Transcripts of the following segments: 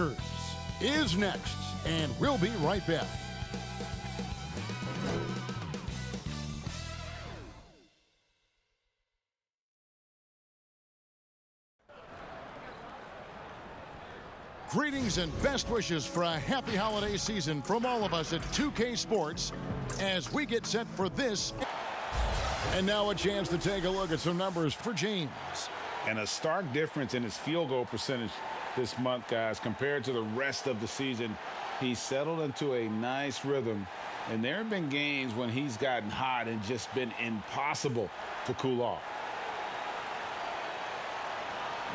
Lakers is next, and we'll be right back. Greetings and best wishes for a happy holiday season from all of us at 2K Sports as we get set for this. And now a chance to take a look at some numbers for James. And a stark difference in his field goal percentage this month, guys, compared to the rest of the season. He's settled into a nice rhythm, and there have been games when he's gotten hot and just been impossible to cool off.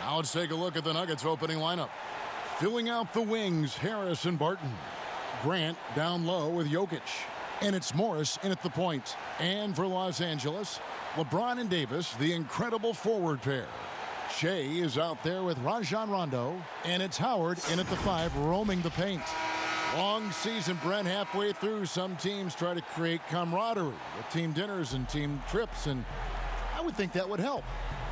Now let's take a look at the Nuggets opening lineup. Filling out the wings, Harris and Barton. Grant down low with Jokic. And it's Morris in at the point. And for Los Angeles, LeBron and Davis, the incredible forward pair. Shea is out there with Rajon Rondo. And it's Howard in at the 5, roaming the paint. Long season, Brent, halfway through. Some teams try to create camaraderie with team dinners and team trips, and I would think that would help.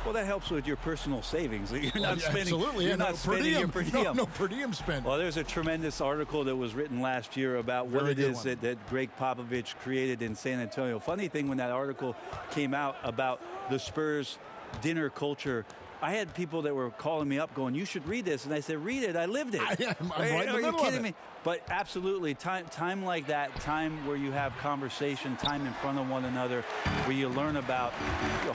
Well, that helps with your personal savings. You're not spending. Absolutely, You're not spending your per diem. No per diem spend. Well, there's a tremendous article that was written last year about what it is that Greg Popovich created in San Antonio. Funny thing, when that article came out about the Spurs dinner culture, I had people that were calling me up going, "You should read this," and I said, "Read it. I lived it." I'm right in the middle of it. Are you kidding me? But absolutely, time like that, time where you have conversation, time in front of one another, where you learn about,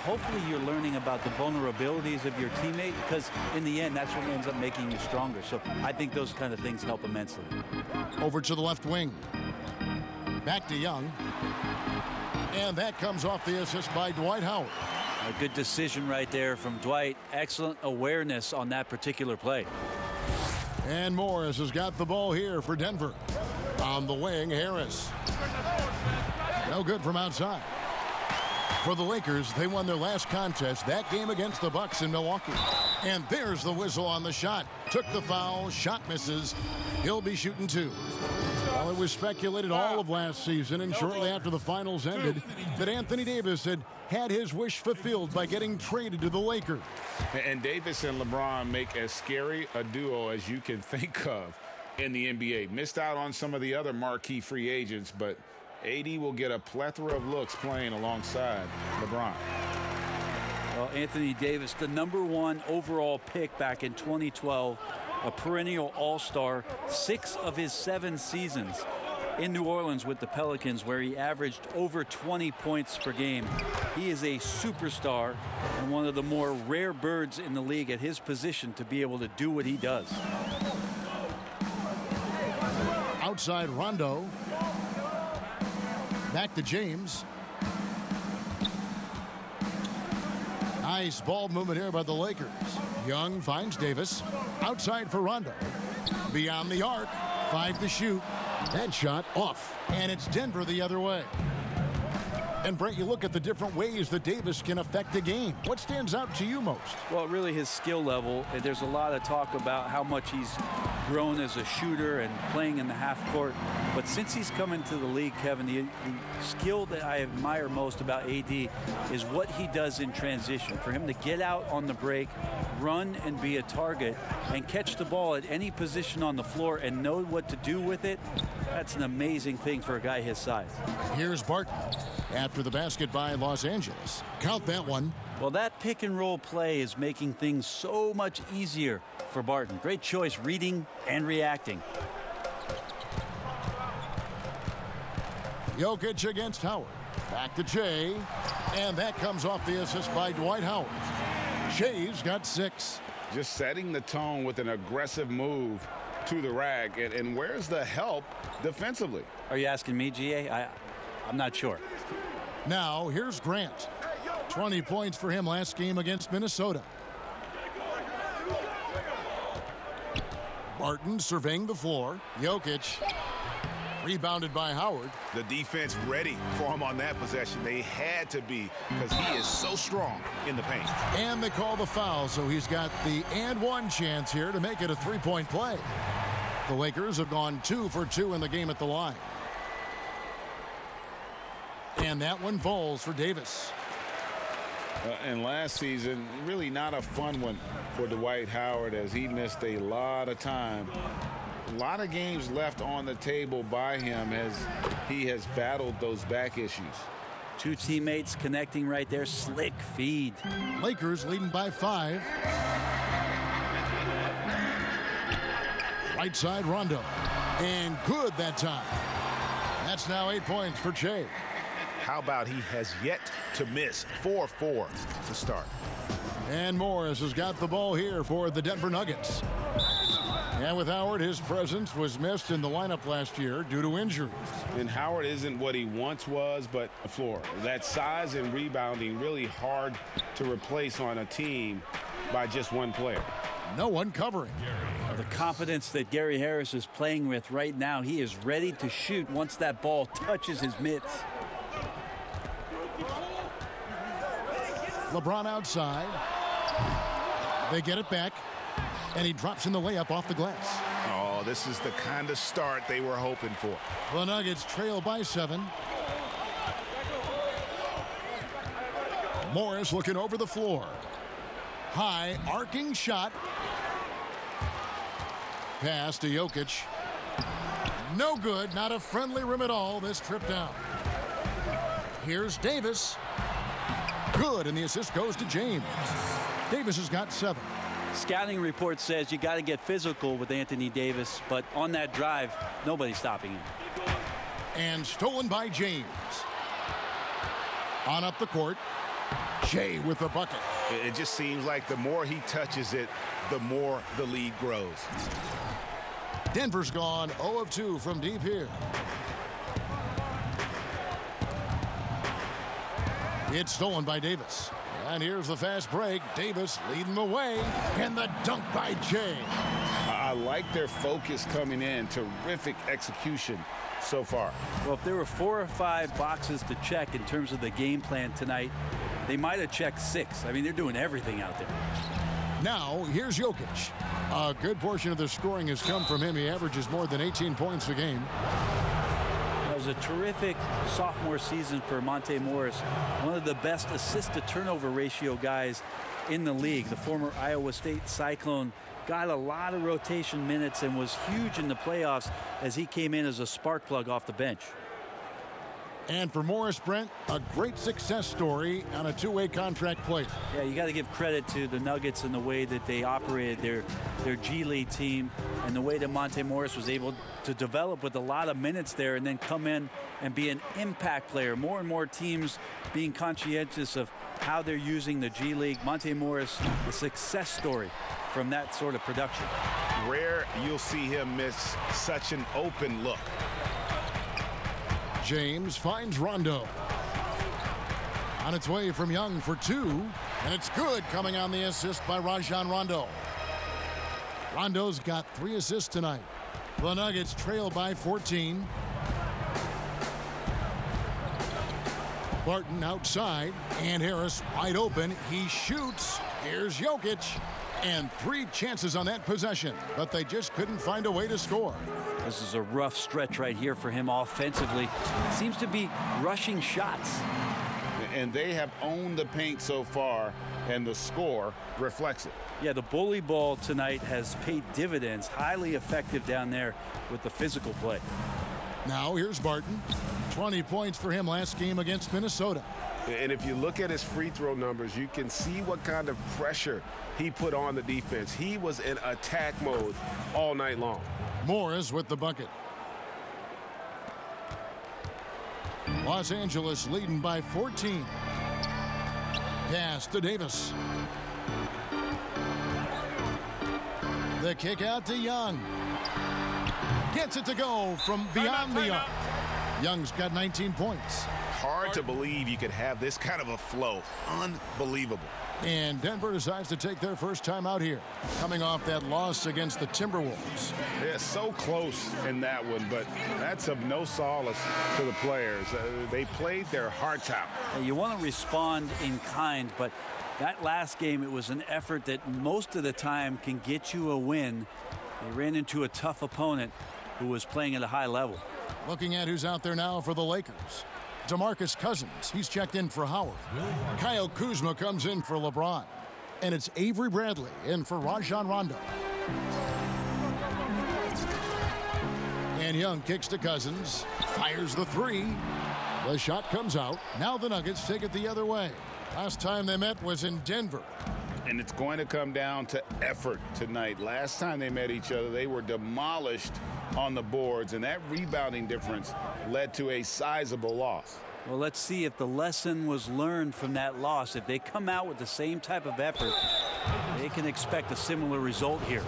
hopefully you're learning about the vulnerabilities of your teammate, because in the end, that's what ends up making you stronger. So I think those kind of things help immensely. Over to the left wing. Back to Young. And that comes off the assist by Dwight Howard. A good decision right there from Dwight. Excellent awareness on that particular play. And Morris has got the ball here for Denver. On the wing, Harris. No good from outside. For the Lakers, they won their last contest, that game against the Bucks in Milwaukee. And there's the whistle on the shot. Took the foul, shot misses. He'll be shooting 2. Well, it was speculated all of last season and shortly after the finals ended that Anthony Davis had his wish fulfilled by getting traded to the Lakers. And Davis and LeBron make as scary a duo as you can think of in the NBA. Missed out on some of the other marquee free agents, but AD will get a plethora of looks playing alongside LeBron. Well, Anthony Davis, the #1 overall pick back in 2012, a perennial all-star, 6 of his 7 seasons in New Orleans with the Pelicans, where he averaged over 20 points per game. He is a superstar and one of the more rare birds in the league at his position to be able to do what he does. Outside Rondo. Back to James. Nice ball movement here by the Lakers. Young finds Davis. Outside for Rondo. Beyond the arc. 5 to shoot. That shot off. And it's Denver the other way. And Brent, you look at the different ways that Davis can affect the game. What stands out to you most? Well, really his skill level. There's a lot of talk about how much he's grown as a shooter and playing in the half court. But since he's come into the league, Kevin, the skill that I admire most about AD is what he does in transition. For him to get out on the break, run and be a target, and catch the ball at any position on the floor and know what to do with it, that's an amazing thing for a guy his size. Here's Barton after the basket by Los Angeles. Count that one. Well, that pick and roll play is making things so much easier for Barton. Great choice reading and reacting. Jokic against Howard. Back to Shea. And that comes off the assist by Dwight Howard. Shea's got 6. Just setting the tone with an aggressive move to the rack. And where's the help defensively? Are you asking me, GA? I'm not sure. Now, here's Grant. 20 points for him last game against Minnesota. Barton surveying the floor. Jokic. Rebounded by Howard. The defense ready for him on that possession. They had to be, because he is so strong in the paint. And they call the foul, so he's got the and one chance here to make it a 3-point play. The Lakers have gone 2 for 2 in the game at the line. And that one falls for Davis. And last season, really not a fun one for Dwight Howard, as he missed a lot of time A lot of games left on the table by him as he has battled those back issues. Two teammates connecting right there. Slick feed. Lakers leading by 5. Right side, Rondo. And good that time. That's now 8 points for Che. How about he has yet to miss 4-4 to start. And Morris has got the ball here for the Denver Nuggets. And with Howard, his presence was missed in the lineup last year due to injuries. And Howard isn't what he once was, but the floor. That size and rebounding really hard to replace on a team by just one player. No one covering. The confidence that Gary Harris is playing with right now, he is ready to shoot once that ball touches his mitts. LeBron outside. They get it back. And he drops in the layup off the glass. Oh, this is the kind of start they were hoping for. The Nuggets trail by 7. Morris looking over the floor. High arcing shot. Pass to Jokic. No good. Not a friendly rim at all this trip down. Here's Davis. Good, and the assist goes to James. Davis has got 7. Scouting report says you got to get physical with Anthony Davis, but on that drive, nobody's stopping him. And stolen by James. On up the court. Shea with the bucket. It just seems like the more he touches it, the more the lead grows. Denver's gone 0 of 2 from deep here. It's stolen by Davis. And here's the fast break. Davis leading the way. And the dunk by Jay. I like their focus coming in. Terrific execution so far. Well, if there were 4 or 5 boxes to check in terms of the game plan tonight, they might have checked 6. I mean, they're doing everything out there. Now, here's Jokic. A good portion of the scoring has come from him. He averages more than 18 points a game. It was a terrific sophomore season for Monte Morris, one of the best assist-to-turnover ratio guys in the league. The former Iowa State Cyclone got a lot of rotation minutes and was huge in the playoffs as he came in as a spark plug off the bench. And for Morris, Brent, a great success story on a two-way contract player. Yeah, you got to give credit to the Nuggets and the way that they operated their G League team and the way that Monte Morris was able to develop with a lot of minutes there and then come in and be an impact player. More and more teams being conscientious of how they're using the G League. Monte Morris, a success story from that sort of production. Rare you'll see him miss such an open look. James finds Rondo. On its way from Young for 2, and it's good, coming on the assist by Rajon Rondo. Rondo's got 3 assists tonight. The Nuggets trail by 14. Barton outside, and Harris wide open. He shoots. Here's Jokic. And 3 chances on that possession, but they just couldn't find a way to score. This is a rough stretch right here for him offensively. Seems to be rushing shots. And they have owned the paint so far, and the score reflects it. Yeah, the bully ball tonight has paid dividends. Highly effective down there with the physical play. Now here's Barton. 20 points for him last game against Minnesota. And if you look at his free throw numbers, you can see what kind of pressure he put on the defense. He was in attack mode all night long. Morris with the bucket. Los Angeles leading by 14. Pass to Davis. The kick out to Young. Gets it to go from beyond the arc. Young's got 19 points. Hard to believe you could have this kind of a flow. Unbelievable. And Denver decides to take their first time out here, coming off that loss against the Timberwolves. They're so close in that one, but that's of no solace to the players. They played their hearts out. You want to respond in kind, but that last game, it was an effort that most of the time can get you a win. They ran into a tough opponent who was playing at a high level. Looking at who's out there now for the Lakers. DeMarcus Cousins, he's checked in for Howard. Kyle Kuzma comes in for LeBron. And it's Avery Bradley in for Rajon Rondo. And Young kicks to Cousins. Fires the three. The shot comes out. Now the Nuggets take it the other way. Last time they met was in Denver. And it's going to come down to effort tonight. Last time they met each other, they were demolished on the boards, and that rebounding difference led to a sizable loss. Well, let's see if the lesson was learned from that loss. If they come out with the same type of effort, they can expect a similar result here.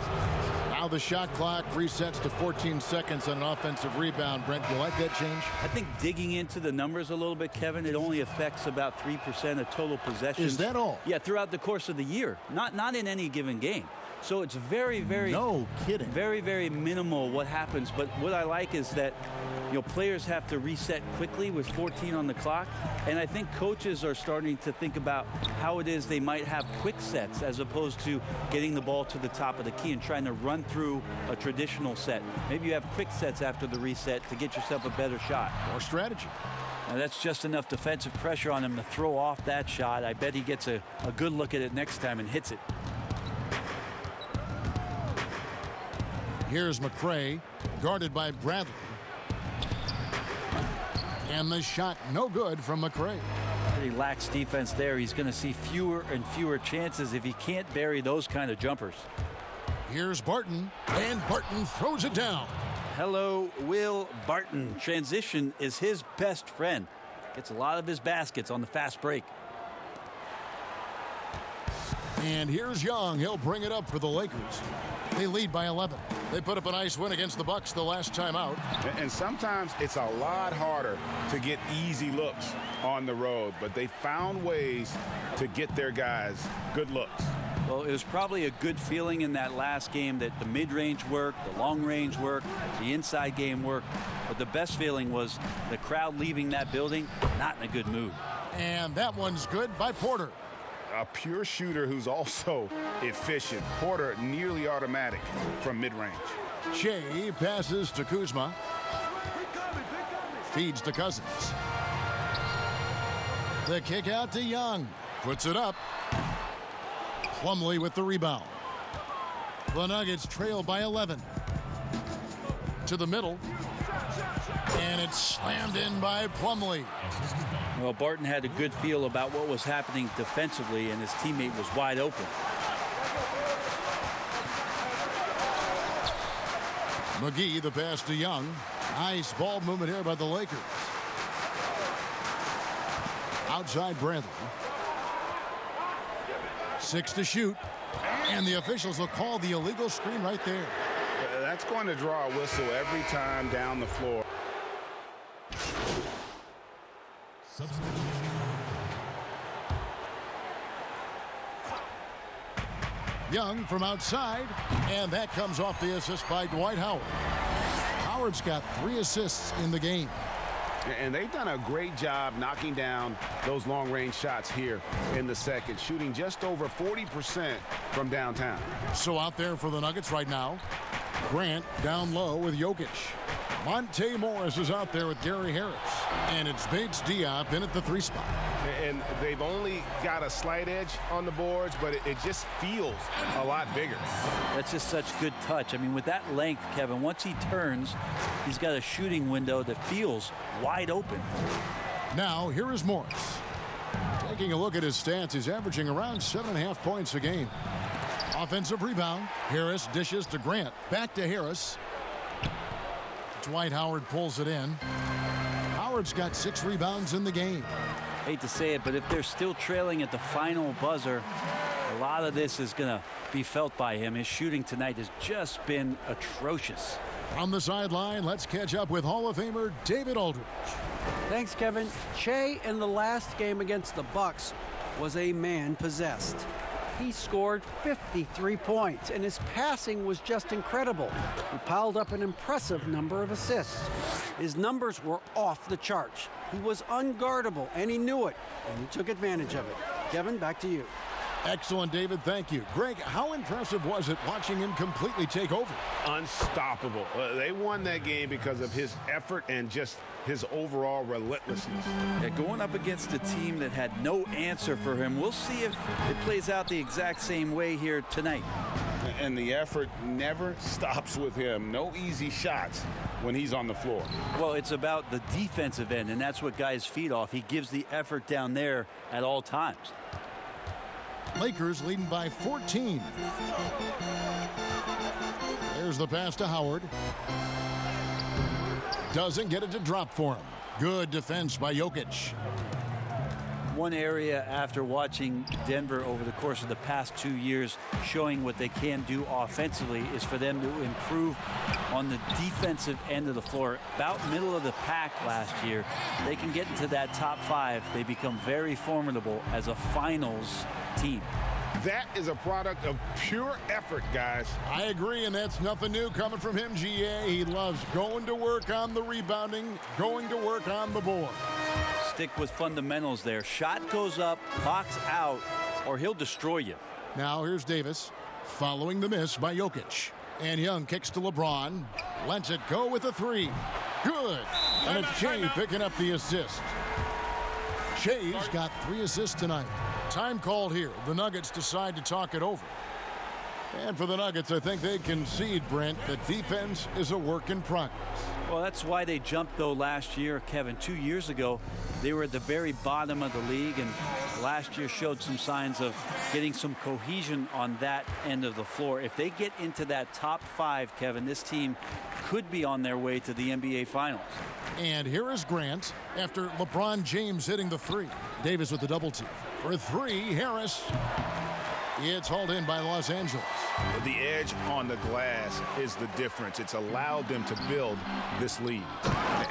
Now the shot clock resets to 14 seconds on an offensive rebound. Brent, you like that change? I think digging into the numbers a little bit, Kevin, it only affects about 3% of total possessions. Is that all? Yeah, throughout the course of the year, not in any given game. So it's very, very, no kidding, very, very minimal what happens. But what I like is that, players have to reset quickly with 14 on the clock. And I think coaches are starting to think about how it is they might have quick sets as opposed to getting the ball to the top of the key and trying to run through a traditional set. Maybe you have quick sets after the reset to get yourself a better shot. More strategy. Now that's just enough defensive pressure on him to throw off that shot. I bet he gets a good look at it next time and hits it. Here's McCray, guarded by Bradley. And the shot no good from McCray. Pretty lax defense there. He's going to see fewer and fewer chances if he can't bury those kind of jumpers. Here's Barton, and Barton throws it down. Hello, Will Barton. Transition is his best friend. Gets a lot of his baskets on the fast break. And here's Young. He'll bring it up for the Lakers. They lead by 11. They put up a nice win against the Bucks the last time out. And sometimes it's a lot harder to get easy looks on the road, but they found ways to get their guys good looks. Well, it was probably a good feeling in that last game that the mid-range worked, the long-range worked, the inside game worked. But the best feeling was the crowd leaving that building not in a good mood. And that one's good by Porter. A pure shooter who's also efficient. Porter nearly automatic from mid-range. Shea passes to Kuzma. Feeds to Cousins. The kick out to Young. Puts it up. Plumlee with the rebound. The Nuggets trail by 11. To the middle. And it's slammed in by Plumlee. Well, Barton had a good feel about what was happening defensively, and his teammate was wide open. McGee, the pass to Young. Nice ball movement here by the Lakers. Outside Bradley. 6 to shoot. And the officials will call the illegal screen right there. That's going to draw a whistle every time down the floor. Young from outside, and that comes off the assist by Dwight Howard. Howard's got 3 assists in the game. And they've done a great job knocking down those long-range shots here in the second, shooting just over 40% from downtown. So out there for the Nuggets right now, Grant down low with Jokic. Monte Morris is out there with Gary Harris. And it's Bates Diop in at the 3 spot. And they've only got a slight edge on the boards, but it just feels a lot bigger. That's just such good touch. I mean, with that length, Kevin, once he turns, he's got a shooting window that feels wide open. Now, here is Morris. Taking a look at his stats, he's averaging around 7.5 points a game. Offensive rebound. Harris dishes to Grant. Back to Harris. Dwight Howard pulls it in. Howard's got 6 rebounds in the game. Hate to say it, but if they're still trailing at the final buzzer, a lot of this is going to be felt by him. His shooting tonight has just been atrocious. On the sideline, let's catch up with Hall of Famer David Aldridge. Thanks, Kevin. Shea in the last game against the Bucks was a man possessed. He scored 53 points, and his passing was just incredible. He piled up an impressive number of assists. His numbers were off the charts. He was unguardable, and he knew it, and he took advantage of it. Kevin, back to you. Excellent, David. Thank you. Greg, how impressive was it watching him completely take over? Unstoppable. They won that game because of his effort and just his overall relentlessness. Yeah, going up against a team that had no answer for him. We'll see if it plays out the exact same way here tonight. And the effort never stops with him. No easy shots when he's on the floor. Well, it's about the defensive end, and that's what guys feed off. He gives the effort down there at all times. Lakers leading by 14. There's the pass to Howard. Doesn't get it to drop for him. Good defense by Jokic. One area after watching Denver over the course of the past 2 years showing what they can do offensively is for them to improve on the defensive end of the floor. About middle of the pack last year, they can get into that top 5. They become very formidable as a finals team. That is a product of pure effort, guys. I agree, and that's nothing new coming from him, GA. He loves going to work on the rebounding, going to work on the board. Stick with fundamentals there. Shot goes up, box out, or he'll destroy you. Now here's Davis following the miss by Jokic. And Young kicks to LeBron. Lets it go with a 3. Good. And it's Shea picking up the assist. Shea's got 3 assists tonight. Time called here. The Nuggets decide to talk it over. And for the Nuggets, I think they concede, Brent, that defense is a work in progress. Well, that's why they jumped, though, last year, Kevin. 2 years ago, they were at the very bottom of the league, and last year showed some signs of getting some cohesion on that end of the floor. If they get into that top 5, Kevin, this team could be on their way to the NBA Finals. And here is Grant after LeBron James hitting the 3. Davis with the double team. For 3, Harris. It's hauled in by Los Angeles. The edge on the glass is the difference. It's allowed them to build this lead.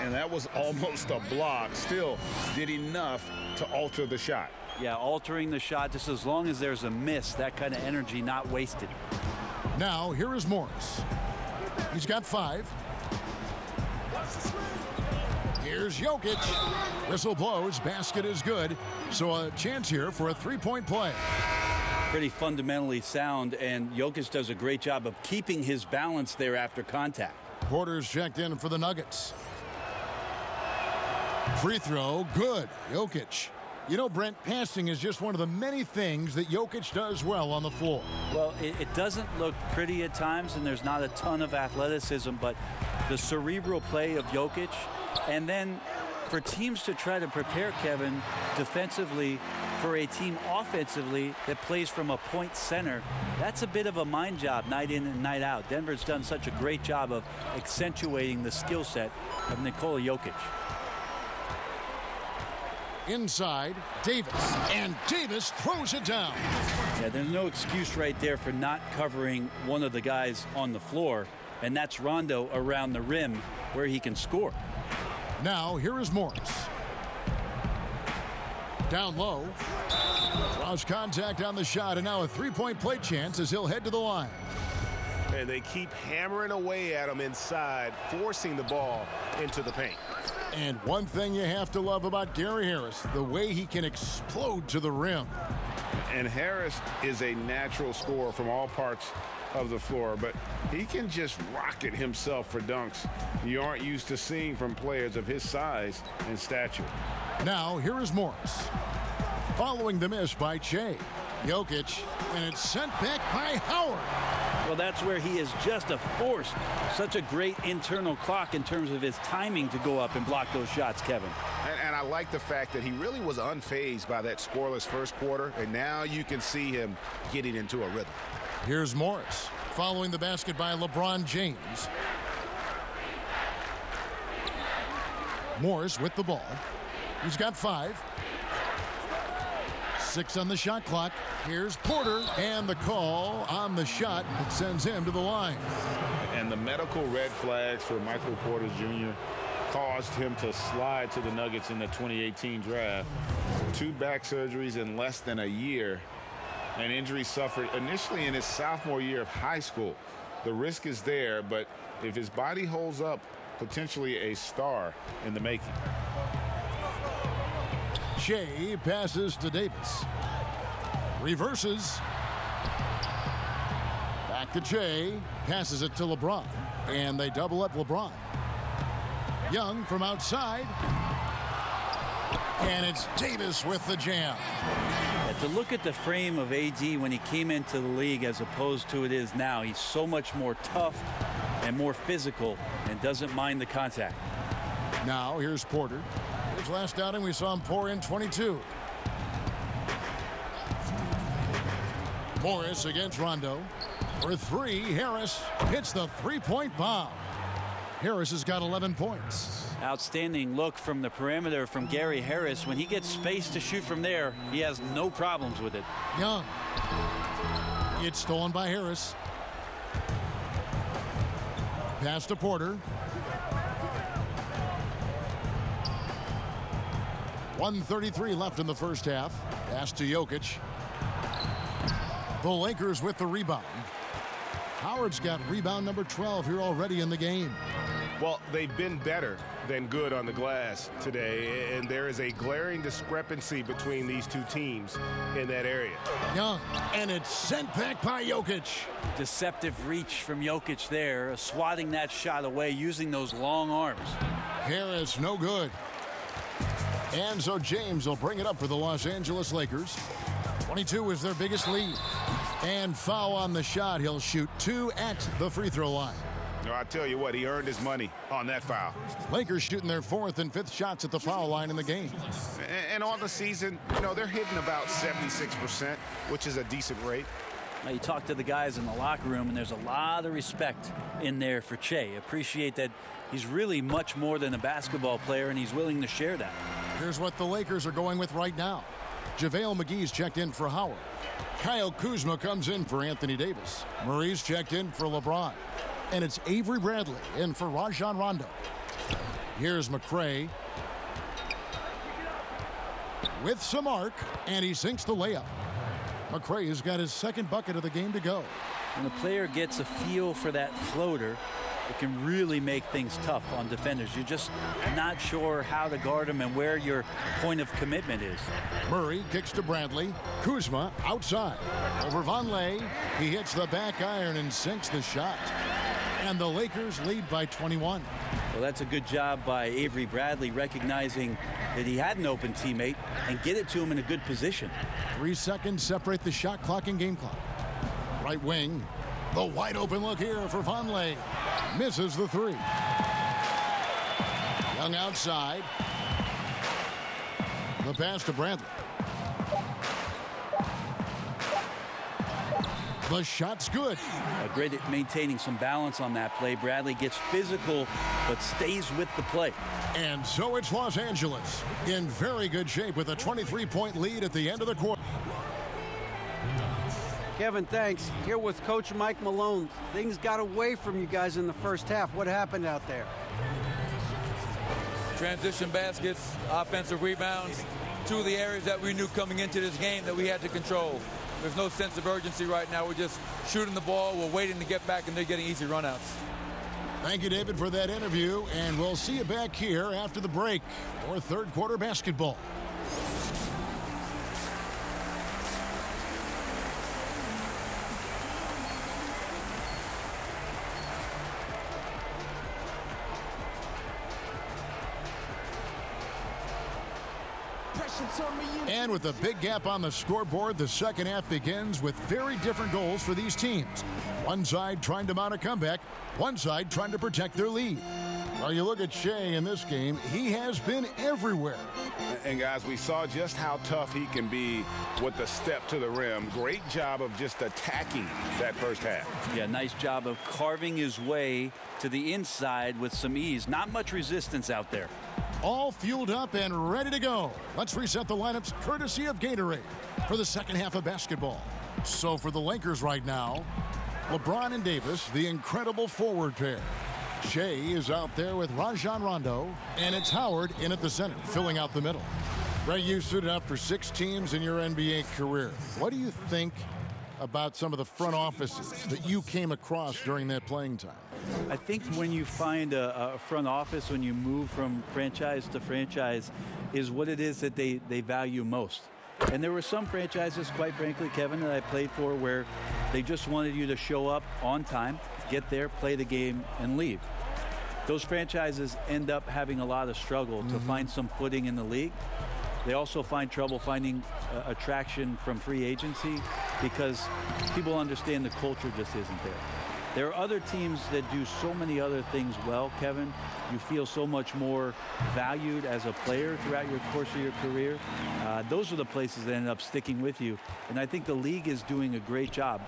And that was almost a block. Still did enough to alter the shot. Yeah, altering the shot just as long as there's a miss, that kind of energy not wasted. Now here is Morris. He's got 5. Here's Jokic. Whistle blows. Basket is good. So a chance here for a 3-point play. Pretty fundamentally sound, and Jokic does a great job of keeping his balance there after contact. Porter's checked in for the Nuggets. Free throw, good. Jokic. You know, Brent, passing is just one of the many things that Jokic does well on the floor. Well, it doesn't look pretty at times, and there's not a ton of athleticism, but the cerebral play of Jokic, and then for teams to try to prepare, Kevin, defensively for a team offensively that plays from a point center, that's a bit of a mind job night in and night out. Denver's done such a great job of accentuating the skill set of Nikola Jokic. Inside, Davis. And Davis throws it down. Yeah, there's no excuse right there for not covering one of the guys on the floor, and that's Rondo around the rim where he can score. Now, here is Morris. Down low. Draws contact on the shot, and now a 3-point play chance as he'll head to the line. And they keep hammering away at him inside, forcing the ball into the paint. And one thing you have to love about Gary Harris, the way he can explode to the rim. And Harris is a natural scorer from all parts of the floor, but he can just rocket himself for dunks you aren't used to seeing from players of his size and stature. Now, here is Morris. Following the miss by Shea. Jokic, and it's sent back by Howard. Well, that's where he is just a force. Such a great internal clock in terms of his timing to go up and block those shots, Kevin. And I like the fact that he really was unfazed by that scoreless first quarter, and now you can see him getting into a rhythm. Here's Morris, following the basket by LeBron James. Morris with the ball. He's got 5. 6 on the shot clock. Here's Porter, and the call on the shot that sends him to the line. And the medical red flags for Michael Porter Jr. caused him to slide to the Nuggets in the 2018 draft. 2 back surgeries in less than a year. An injury suffered initially in his sophomore year of high school. The risk is there, but if his body holds up, potentially a star in the making. Shea passes to Davis. Reverses. Back to Shea. Passes it to LeBron. And they double up LeBron. Young from outside. And it's Davis with the jam. To look at the frame of AD when he came into the league as opposed to it is now, he's so much more tough and more physical and doesn't mind the contact. Now here's Porter. His last outing we saw him pour in 22. Morris against Rondo. For three, Harris hits the three-point bomb. Harris has got 11 points. Outstanding look from the perimeter from Gary Harris. When he gets space to shoot from there, he has no problems with it. Young. It's stolen by Harris. Pass to Porter. 1:33 left in the first half. Pass to Jokic. The Lakers with the rebound. Howard's got rebound number 12 here already in the game. Well, they've been better than good on the glass today, and there is a glaring discrepancy between these two teams in that area. Young, and it's sent back by Jokic. Deceptive reach from Jokic there, swatting that shot away using those long arms. Harris, no good. And so James will bring it up for the Los Angeles Lakers. 22 is their biggest lead. And foul on the shot. He'll shoot 2 at the free throw line. No, I tell you what, he earned his money on that foul. Lakers shooting their 4th and 5th shots at the foul line in the game. And on the season, you know, they're hitting about 76%, which is a decent rate. Now you talk to the guys in the locker room, and there's a lot of respect in there for Che. Appreciate that he's really much more than a basketball player, and he's willing to share that. Here's what the Lakers are going with right now. JaVale McGee's checked in for Howard. Kyle Kuzma comes in for Anthony Davis. Murray's checked in for LeBron. And it's Avery Bradley in for Rajon Rondo. Here's McRae with some arc, and he sinks the layup. McRae has got his 2nd bucket of the game to go. When a player gets a feel for that floater, it can really make things tough on defenders. You're just not sure how to guard them and where your point of commitment is. Murray kicks to Bradley. Kuzma outside. Over Vonleh. He hits the back iron and sinks the shot. And the Lakers lead by 21. Well, that's a good job by Avery Bradley, recognizing that he had an open teammate and get it to him in a good position. 3 seconds separate the shot clock and game clock. Right wing. The wide open look here for Vonleh. Misses the 3. Young outside. The pass to Bradley. The shot's good. Great at maintaining some balance on that play. Bradley gets physical, but stays with the play. And so it's Los Angeles in very good shape with a 23-point lead at the end of the quarter. Kevin, thanks. Here with Coach Mike Malone. Things got away from you guys in the first half. What happened out there? Transition baskets, offensive rebounds, 2 of the areas that we knew coming into this game that we had to control. There's no sense of urgency right now. We're just shooting the ball. We're waiting to get back, and they're getting easy runouts. Thank you, David, for that interview, and we'll see you back here after the break for 3rd quarter basketball. And with a big gap on the scoreboard, the second half begins with very different goals for these teams. One side trying to mount a comeback, one side trying to protect their lead. Well, you look at Shea in this game, he has been everywhere. And guys, we saw just how tough he can be with the step to the rim. Great job of just attacking that first half. Yeah, nice job of carving his way to the inside with some ease. Not much resistance out there. All fueled up and ready to go. Let's reset the lineups courtesy of Gatorade for the second half of basketball. So for the Lakers right now, LeBron and Davis, the incredible forward pair. Shea is out there with Rajon Rondo, and it's Howard in at the center, filling out the middle. Ray, you suited up for 6 teams in your NBA career. What do you think about some of the front offices that you came across during that playing time? I think when you find a front office, when you move from franchise to franchise, is what it is that they value most. And there were some franchises, quite frankly, Kevin, that I played for where they just wanted you to show up on time, get there, play the game, and leave. those franchises end up having a lot of struggle to find some footing in the league. They also find trouble finding attraction from free agency because people understand the culture just isn't there. There are other teams that do so many other things well, Kevin. You feel so much more valued as a player throughout your course of your career. Those are the places that end up sticking with you. And I think the league is doing a great job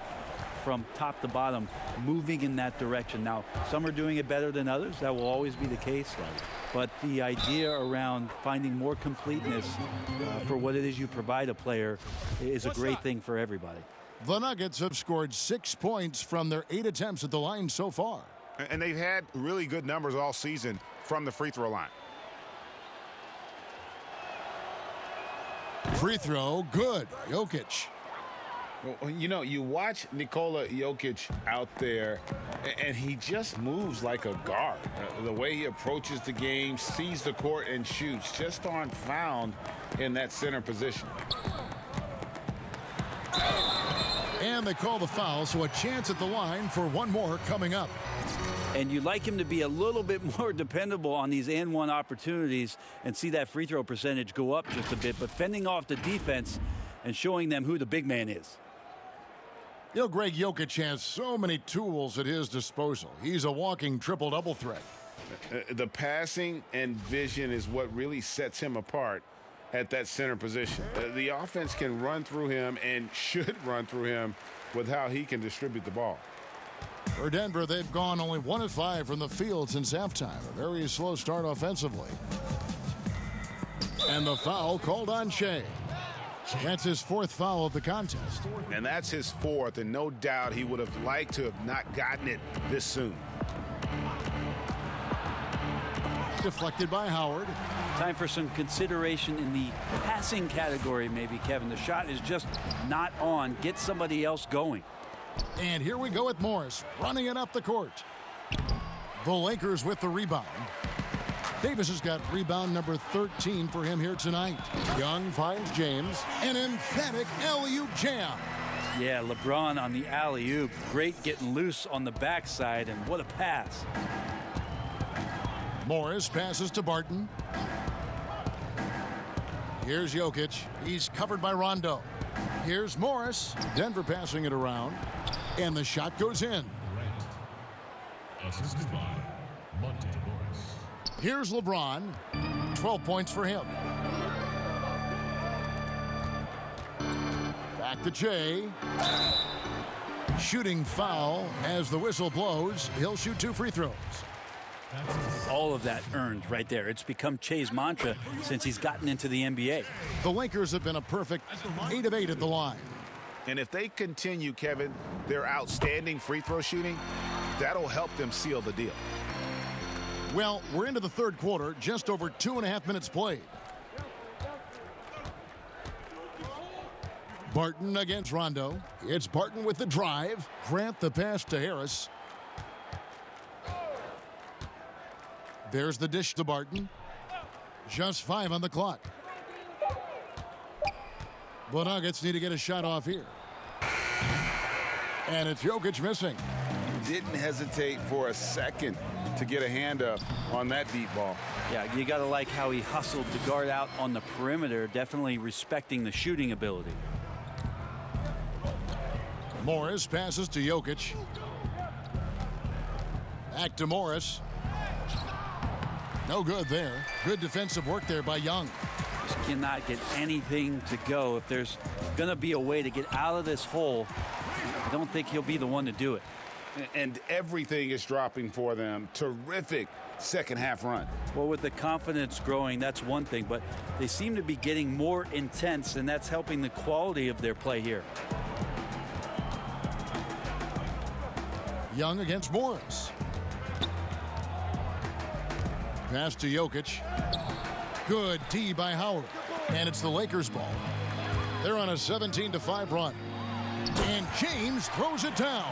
from top to bottom, moving in that direction. Now, some are doing it better than others. That will always be the case. But the idea around finding more completeness for what it is you provide a player is a great thing for everybody. The Nuggets have scored 6 points from their 8 attempts at the line so far. And they've had really good numbers all season from the free throw line. Free throw, good. Jokic. Well, you know, you watch Nikola Jokic out there, and he just moves like a guard. The way he approaches the game, sees the court, and shoots just aren't found in that center position. And they call the foul, so a chance at the line for one more coming up. And you'd like him to be a little bit more dependable on these and one opportunities and see that free throw percentage go up just a bit, but fending off the defense and showing them who the big man is. You know, Greg, Jokic has so many tools at his disposal. He's a walking triple-double threat. The passing and vision is what really sets him apart at that center position. The offense can run through him and should run through him with how he can distribute the ball. For Denver, they've gone only 1 of 5 from the field since halftime. A very slow start offensively. And the foul called on Shea. That's his 4th foul of the contest. And that's his 4th, and no doubt he would have liked to have not gotten it this soon. Deflected by Howard. Time for some consideration in the passing category, maybe, Kevin. The shot is just not on. Get somebody else going. And here we go with Morris running it up the court. The Lakers with the rebound. Davis has got rebound number 13 for him here tonight. Young finds James. An emphatic alley-oop jam. Yeah, LeBron on the alley-oop. Great getting loose on the backside, and what a pass. Morris passes to Barton. Here's Jokic. He's covered by Rondo. Here's Morris. Denver passing it around. And the shot goes in. Assisted by Monte Morris. Here's LeBron. 12 points for him. Back to Jay. Shooting foul as the whistle blows. He'll shoot 2 free throws. All of that earned right there. It's become Che's mantra since he's gotten into the NBA. The Lakers have been a perfect 8 of 8 at the line. And if they continue, Kevin, their outstanding free throw shooting, that'll help them seal the deal. Well, we're into the 3rd quarter, just over 2.5 minutes played. Barton against Rondo. It's Barton with the drive. Grant the pass to Harris. There's the dish to Barton. Just 5 on the clock. The Nuggets need to get a shot off here. And it's Jokic missing. Didn't hesitate for a second to get a hand up on that deep ball. Yeah, you got to like how he hustled to guard out on the perimeter, definitely respecting the shooting ability. Morris passes to Jokic. Back to Morris. No good there. Good defensive work there by Young. Just cannot get anything to go. If there's going to be a way to get out of this hole, I don't think he'll be the one to do it. And everything is dropping for them. Terrific second half run. Well, with the confidence growing, that's one thing, but they seem to be getting more intense, and that's helping the quality of their play here. Young against Morris. Pass to Jokic. Good D by Howard. And it's the Lakers ball. They're on a 17-5 run. And James throws it down.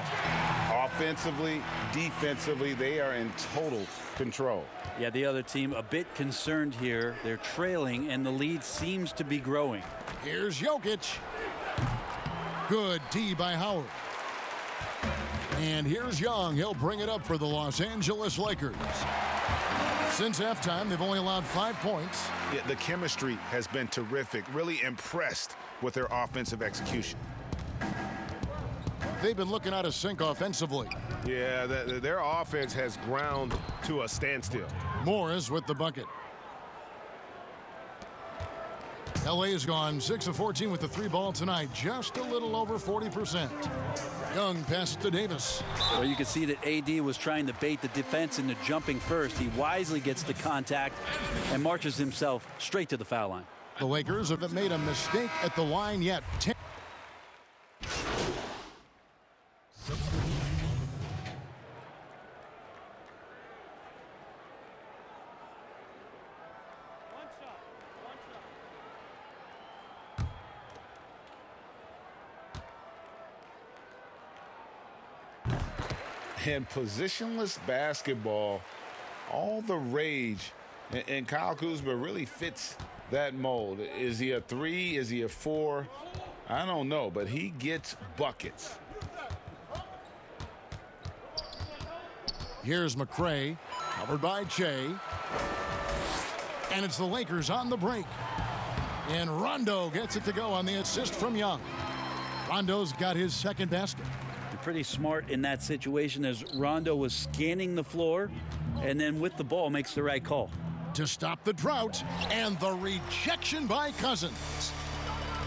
Offensively, defensively, they are in total control. Yeah, the other team a bit concerned here. They're trailing, and the lead seems to be growing. Here's Jokic. Good D by Howard. And here's Young. He'll bring it up for the Los Angeles Lakers. Since halftime, they've only allowed 5 points. Yeah, the chemistry has been terrific. Really impressed with their offensive execution. They've been looking out of sync offensively. Yeah, their offense has ground to a standstill. Morris with the bucket. LA has gone 6 of 14 with the 3-ball tonight, just a little over 40%. Young passes to Davis. Well, you can see that AD was trying to bait the defense into jumping first. He wisely gets the contact and marches himself straight to the foul line. The Lakers haven't made a mistake at the line yet. And positionless basketball, all the rage, and Kyle Kuzma really fits that mold. Is he a 3? Is he a 4? I don't know, but he gets buckets. Here's McRae, covered by Che. And it's the Lakers on the break. And Rondo gets it to go on the assist from Young. Rondo's got his second basket. Pretty smart in that situation as Rondo was scanning the floor and then with the ball makes the right call. To stop the drought, and the rejection by Cousins.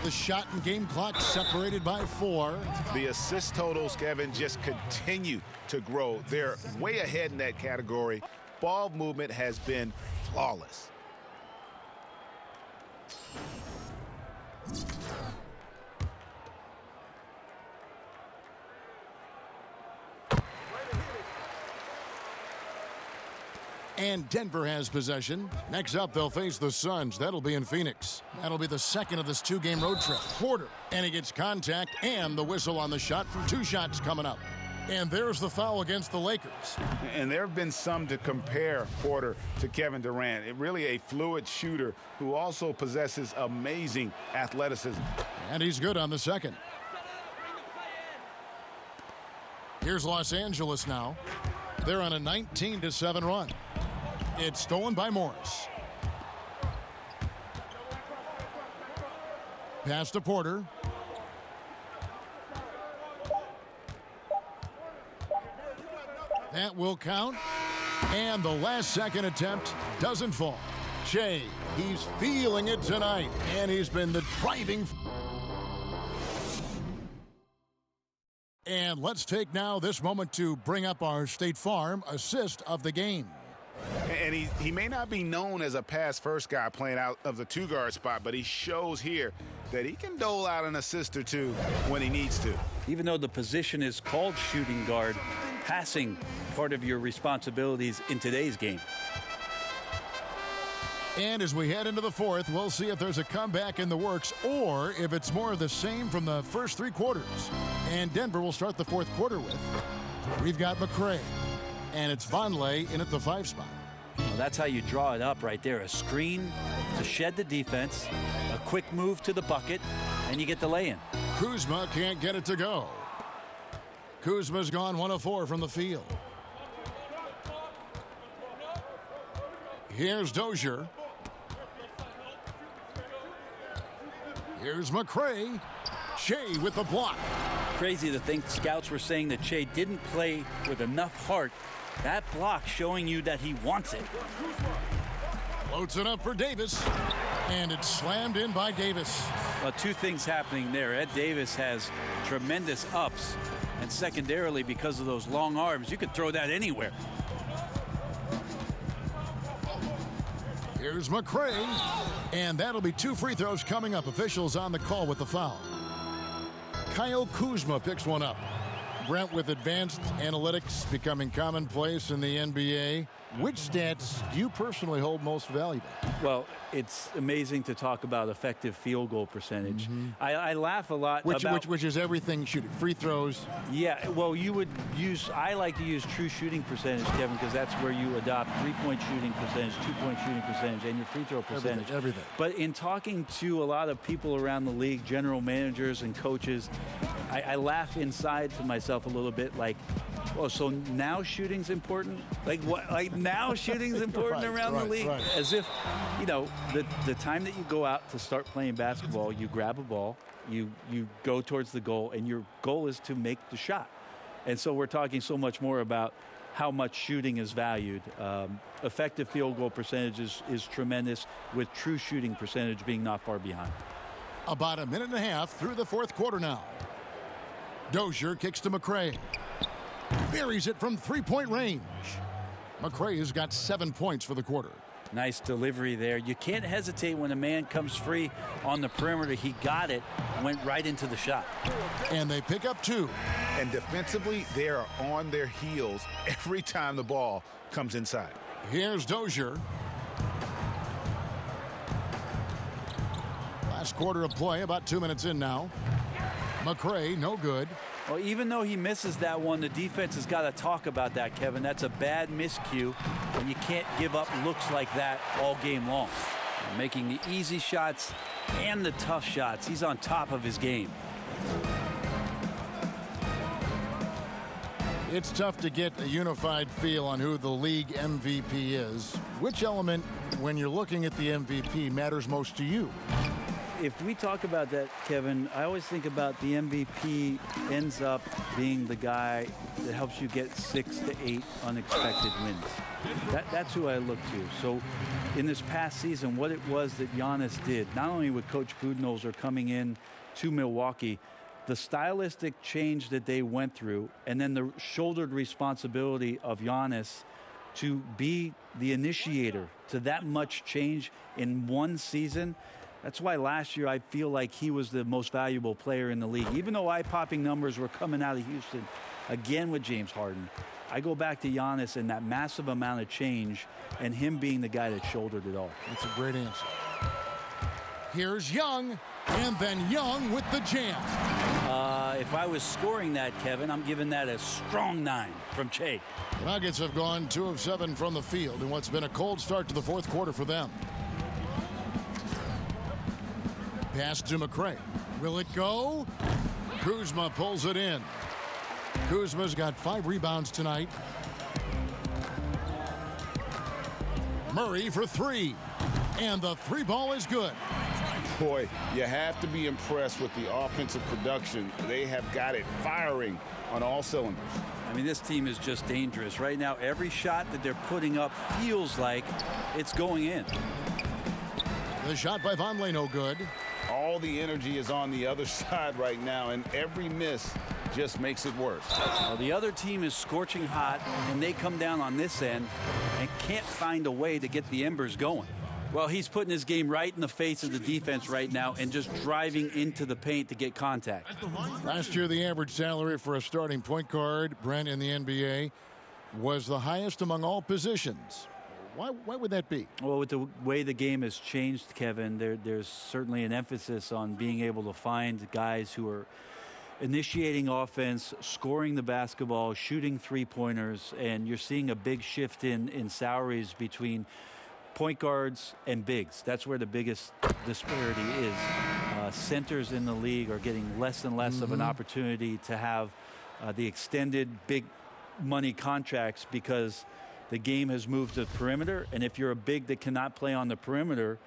The shot and game clock separated by 4. The assist totals, Kevin, just continue to grow. They're way ahead in that category. Ball movement has been flawless. And Denver has possession. Next up, they'll face the Suns. That'll be in Phoenix. That'll be the second of this 2-game road trip. Porter, and he gets contact and the whistle on the shot. 2 shots coming up. And there's the foul against the Lakers. And there have been some to compare Porter to Kevin Durant. Really a fluid shooter who also possesses amazing athleticism. And he's good on the second. Here's Los Angeles now. They're on a 19-7 run. It's stolen by Morris. Pass to Porter. That will count. And the last second attempt doesn't fall. Che, he's feeling it tonight. And he's been the driving. And let's take now this moment to bring up our State Farm assist of the game. And he may not be known as a pass-first guy playing out of the 2-guard spot, but he shows here that he can dole out an assist or two when he needs to. Even though the position is called shooting guard, passing part of your responsibilities in today's game. And as we head into the 4th, we'll see if there's a comeback in the works or if it's more of the same from the first 3 quarters. And Denver will start the 4th quarter with. We've got McRae, and it's Vonleh in at the 5 spot. Well, that's how you draw it up right there. A screen to shed the defense, a quick move to the bucket, and you get the lay-in. Kuzma can't get it to go. Kuzma's gone 1 of 4 from the field. Here's Dozier. Here's McRae. Che with the block. Crazy to think scouts were saying that Che didn't play with enough heart. That block showing you that he wants it. Floats it up for Davis. And it's slammed in by Davis. Well, 2 things happening there. Ed Davis has tremendous ups. And secondarily, because of those long arms, you could throw that anywhere. Here's McRae. And that'll be 2 free throws coming up. Officials on the call with the foul. Kyle Kuzma picks one up. Brent, with advanced analytics becoming commonplace in the NBA, which stats do you personally hold most valuable? Well, it's amazing to talk about effective field goal percentage. I laugh a lot about... Which is everything shooting. Free throws. Yeah, well, I like to use true shooting percentage, Kevin, because that's where you adopt 3-point shooting percentage, 2-point shooting percentage, and your free throw percentage. Everything. But in talking to a lot of people around the league, general managers and coaches, I laugh inside to myself a little bit like, Oh, so now shooting's important? Like what? Like now shooting's important around the league? Right. As if, the time that you go out to start playing basketball, you grab a ball, you go towards the goal, and your goal is to make the shot. And so we're talking so much more about how much shooting is valued. Effective field goal percentage is tremendous, with true shooting percentage being not far behind. About a minute and a half through the fourth quarter now. Dozier kicks to McCray. Buries it from three-point range. McCray has got 7 points for the quarter. Nice delivery there. You can't hesitate when a man comes free on the perimeter. He got it, went right into the shot. And they pick up 2. And defensively, they are on their heels every time the ball comes inside. Here's Dozier. Last quarter of play, about 2 minutes in now. McCray, no good. Well, even though he misses that one, the defense has got to talk about that, Kevin. That's a bad miscue, and you can't give up looks like that all game long. Making the easy shots and the tough shots. He's on top of his game. It's tough to get a unified feel on who the league MVP is. Which element, when you're looking at the MVP, matters most to you? If we talk about that, Kevin, I always think about the MVP ends up being the guy that helps you get 6 to 8 unexpected wins. That's who I look to. So in this past season, what it was that Giannis did, not only with Coach Budenholzer coming in to Milwaukee, the stylistic change that they went through, and then the shouldered responsibility of Giannis to be the initiator to that much change in one season. That's why last year I feel like he was the most valuable player in the league. Even though eye-popping numbers were coming out of Houston, again with James Harden, I go back to Giannis and that massive amount of change and him being the guy that shouldered it all. That's a great answer. Here's Young, and then Young with the jam. If I was scoring that, Kevin, I'm giving that a strong 9 from Che. The Nuggets have gone 2 of 7 from the field in what's been a cold start to the fourth quarter for them. Pass to McCray. Will it go? Kuzma pulls it in. Kuzma's got 5 rebounds tonight. Murray for 3. And the 3 ball is good. Boy, you have to be impressed with the offensive production. They have got it firing on all cylinders. I mean, this team is just dangerous. Right now, every shot that they're putting up feels like it's going in. The shot by Vonleh, no good. All the energy is on the other side right now, and every miss just makes it worse. Well, the other team is scorching hot, and they come down on this end and can't find a way to get the embers going. Well, he's putting his game right in the face of the defense right now and just driving into the paint to get contact. Last year, the average salary for a starting point guard, Brent, in the NBA, was the highest among all positions. Why would that be? Well, with the way the game has changed, Kevin, there's certainly an emphasis on being able to find guys who are initiating offense, scoring the basketball, shooting three-pointers, and you're seeing a big shift in salaries between point guards and bigs. That's where the biggest disparity is. Centers in the league are getting less and less of an opportunity to have the extended big money contracts because the game has moved to the perimeter, and if you're a big that cannot play on the perimeter,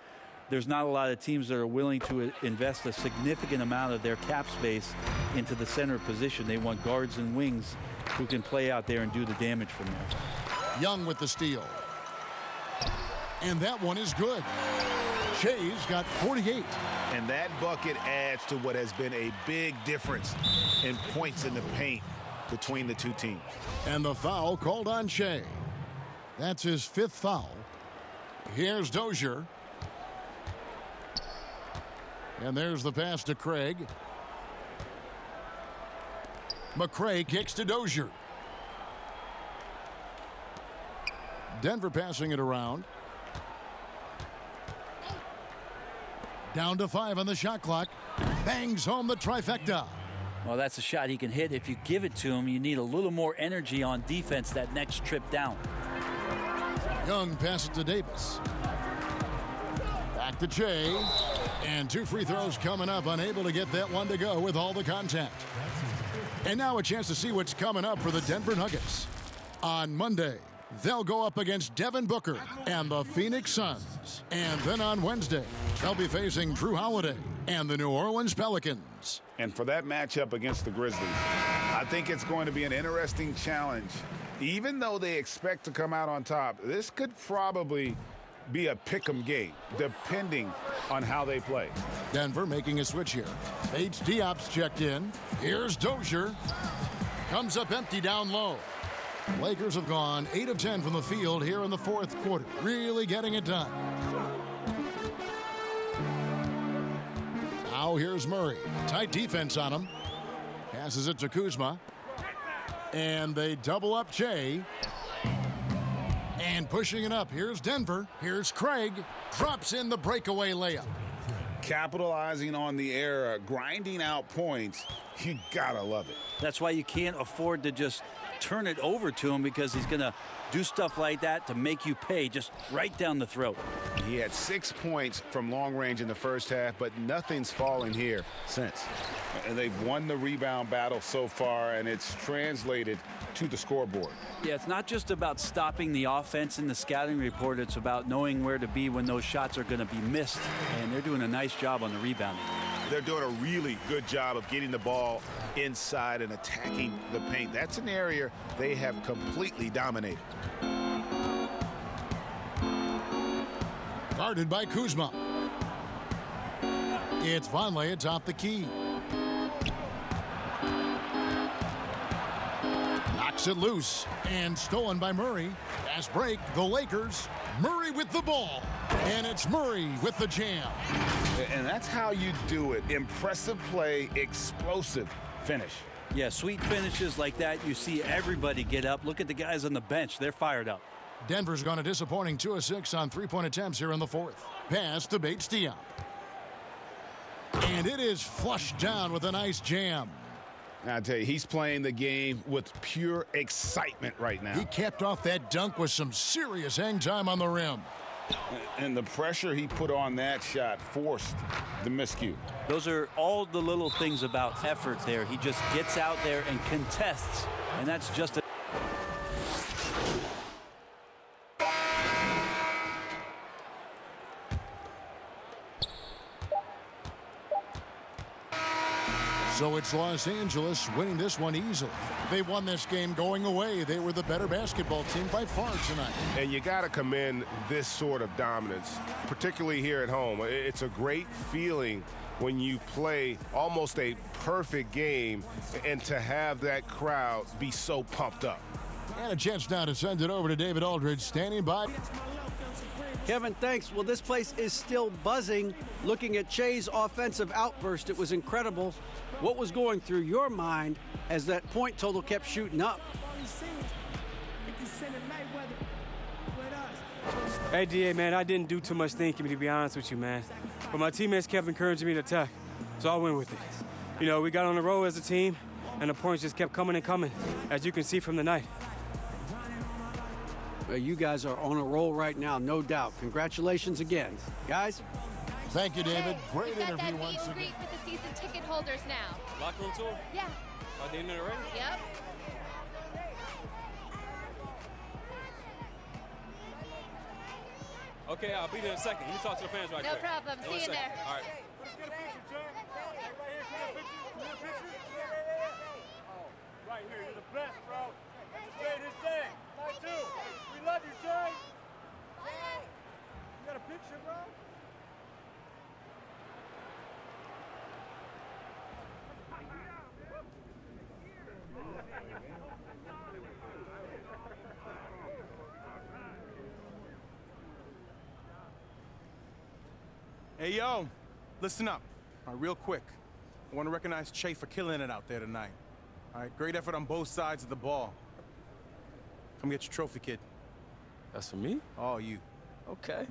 there's not a lot of teams that are willing to invest a significant amount of their cap space into the center position. They want guards and wings who can play out there and do the damage from there. Young with the steal. And that one is good. Shea's got 48. And that bucket adds to what has been a big difference in points in the paint between the two teams. And the foul called on Shea. That's his 5th foul. Here's Dozier. And there's the pass to Craig. McCray kicks to Dozier. Denver passing it around. Down to 5 on the shot clock. Bangs home the trifecta. Well, that's a shot he can hit. If you give it to him, you need a little more energy on defense that next trip down. Young passes to Davis. Back to Che. And 2 free throws coming up. Unable to get that one to go with all the contact. And now a chance to see what's coming up for the Denver Nuggets. On Monday, they'll go up against Devin Booker and the Phoenix Suns. And then on Wednesday, they'll be facing Drew Holiday and the New Orleans Pelicans. And for that matchup against the Grizzlies, I think it's going to be an interesting challenge. Even though they expect to come out on top, this could probably be a pick'em game, depending on how they play. Denver making a switch here. Bates Diop's checked in. Here's Dozier. Comes up empty down low. Lakers have gone 8 of 10 from the field here in the fourth quarter. Really getting it done. Now here's Murray. Tight defense on him. Passes it to Kuzma. And they double up Jay. And pushing it up. Here's Denver. Here's Craig. Drops in the breakaway layup. Capitalizing on the era, grinding out points. You gotta love it. That's why you can't afford to just turn it over to him, because he's going to do stuff like that to make you pay just right down the throat. He had 6 points from long range in the first half, but nothing's fallen here since. And they've won the rebound battle so far, and it's translated to the scoreboard. Yeah, it's not just about stopping the offense in the scouting report. It's about knowing where to be when those shots are going to be missed, and they're doing a nice job on the rebounding. They're doing a really good job of getting the ball inside and attacking the paint. That's an area they have completely dominated. Guarded by Kuzma. It's Vonleh atop the key. Knocks it loose and stolen by Murray. Fast break, the Lakers. Murray with the ball. And it's Murray with the jam. And that's how you do it. Impressive play, explosive finish. Yeah, sweet finishes like that, you see everybody get up. Look at the guys on the bench. They're fired up. Denver's gone a disappointing 2 of 6 on three-point attempts here in the fourth. Pass to Bates Diop. And it is flushed down with a nice jam. I tell you, he's playing the game with pure excitement right now. He capped off that dunk with some serious hang time on the rim. And the pressure he put on that shot forced the miscue. Those are all the little things about effort there. He just gets out there and contests, and that's just a... So it's Los Angeles winning this one easily. They won this game going away. They were the better basketball team by far tonight. And you got to commend this sort of dominance, particularly here at home. It's a great feeling when you play almost a perfect game and to have that crowd be so pumped up. And a chance now to send it over to David Aldridge, standing by. Kevin, thanks. Well, this place is still buzzing. Looking at Che's offensive outburst, it was incredible. What was going through your mind as that point total kept shooting up? Hey, DA, man, I didn't do too much thinking, to be honest with you, man. But my teammates kept encouraging me to attack, so I went with it. You know, we got on the road as a team, and the points just kept coming and coming, as you can see from the night. Well, you guys are on a roll right now, no doubt. Congratulations again. Guys? Thank you, David. Great interview that once meet and again. greet with the season ticket holders now. Locker room tour? Yeah. Are they in there already? Yep. Okay, I'll be there in a second. Let me talk to the fans right No quick. problem. See you there. All right. Right here, you're the best, bro. Just made his day. Mine too. We love you, Jay. You got a picture, bro? Hey, yo, listen up. All right, real quick. I want to recognize Che for killing it out there tonight. All right, great effort on both sides of the ball. Come get your trophy, kid. That's for me? Oh, you. Okay.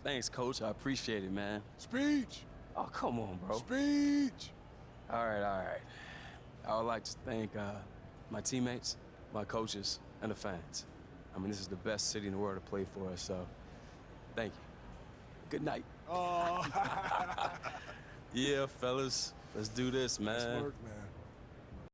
Thanks, Coach. I appreciate it, man. Speech. Oh, come on, bro. Speech. All right. I would like to thank my teammates, my coaches, and the fans. I mean, this is the best city in the world to play for us, so Thank you. Good night. Oh. Yeah, fellas. Let's do this, man. Nice work, man.